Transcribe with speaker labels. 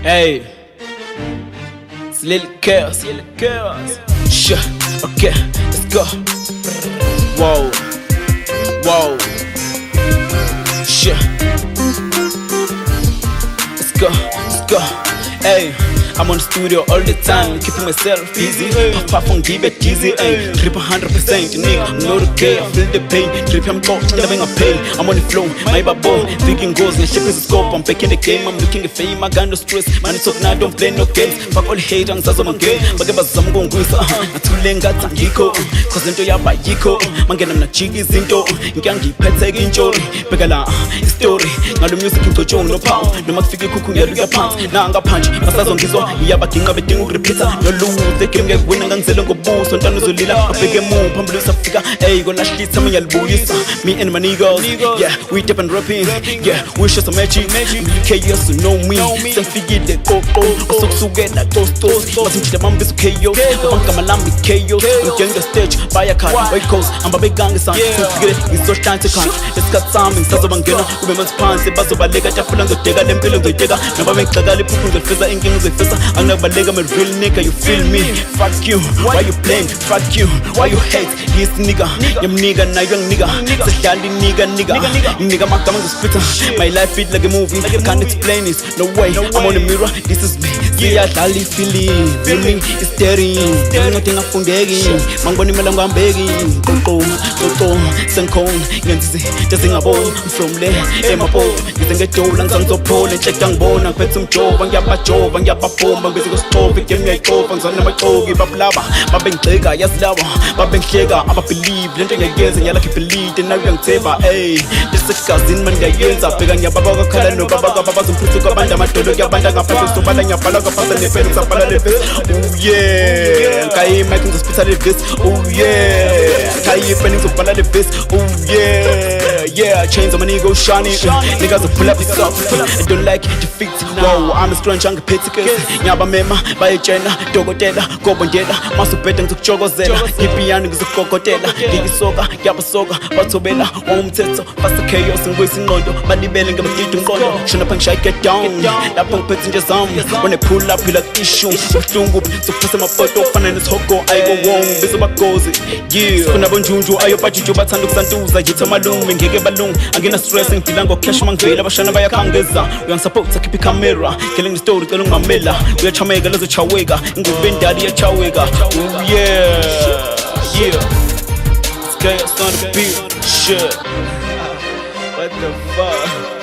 Speaker 1: Hey, it's little chaos. Sure, okay, let's go. Whoa, whoa. Sure. Let's go. Hey, I'm on the studio all the time, keeping myself busy. Pop on give it easy, ayy. Trip 100%, nigga, I'm not okay, I feel the pain. Trip I'm caught, living a pain. I'm on the flow, my babo, thinking goals, and shaping the scope. I'm back in the game, I'm looking at fame, I got no stress. Man, it's up now, I don't play no games. Fuck all the hate, I'm Zazo Mange. Bagaba Zamgo Guisa, I'm too late, got Tangiko. Cause into ya by Yiko, man, get them the cheeky zinto. Gangi Peteg in Joy, Begala, story. Now the music into Joe, no power. No max figure cooking, you get pants. Now I got punch, my Zazo Gizo. Yaba king of a thing repeater. No lose, they can get winning and selling go boost. On Tanu Zulila, a big move, Pambulus Africa. Hey, go Nash some of your boys. Me and my niggas, yeah, we tip and rapping. Yeah, we show some magic. KS to know me. Some figure the coco. So get that toast. Wasn't the mom is KO. The bank of my lamb with KO. I'm getting the stage, buy a car, white coast. I'm a big gang, son. It's so time to count. Let's cut some in Sazo Bangena. Women's pants, the bus of a leg at Japan, the Tega, them pillow, the Tega. Never make the galley put the fizzer in Kings of Fizzer. I'm never leg, I'm a real nigga, you feel me? Fuck you, why you blame? Fuck you, why you hate? This nigga, young nigga, na young nigga. It's a shady nigga. Nigga, my come on the spitter. My life feels like a movie, I can't explain this. No way, I'm on the mirror, this is me. See, I dally feeling it's staring. Nothing up from begging. Mangoni Melam, I'm begging. Coco, Sankon, Yanzi, just sing a bowl from there. Emma Pole, you can get told and some so pole and check down bone and pet some job and Yapa Job and Yapa Pome and Visigo Stove, give me a cope and son of my toe, give up lava. Babin Tega, yes, lava. Babin Shega, I'm a believe, lending a guess and you're like a believe in a young saver. Hey, this is cousin man, the years are big and your Baba Kala, no Baba Babas and Putuka Banda, my Todo, your Banda, so bad and your Palaga Pass and the Felix of Paladis. Oh, yeah, Kai making the specialist. Oh, yeah, Kai penning to Paladis. Oh, yeah, chains on my ego shining. Niggas will pull up this up. I don't like defeat. Wow, I'm a scrunch and peticus. Nyaba Mema, by China, Dogotella, Gobondella, Masupet to Chogozella, Gipian is a cocotella, Gigi Soga, Yabasoga, Batobella, Home Tetso, Pasta Chaos and Wasting Londo, Badi Belling of a Gitum Gondo, Shunapang Shai get down, that punk pets in your zone. When they pull up, you like issue, so press them up, photo, fan and it's hoko, I go wrong, Bizaba goes it. Yeah, when I want Junju, I open you, but Sandu Sanduza, Yitamalu, and Gege Balloon, again, stressing, Tilango, Cashman, Vela, Bashana by a Kangeza. We are supposed to keep a camera, killing the story, telling my miller. We are Chamega, as a Chawega, and we've been daddy a Chawega. Oh, yeah. This guy is on the beat. Shit. What the fuck?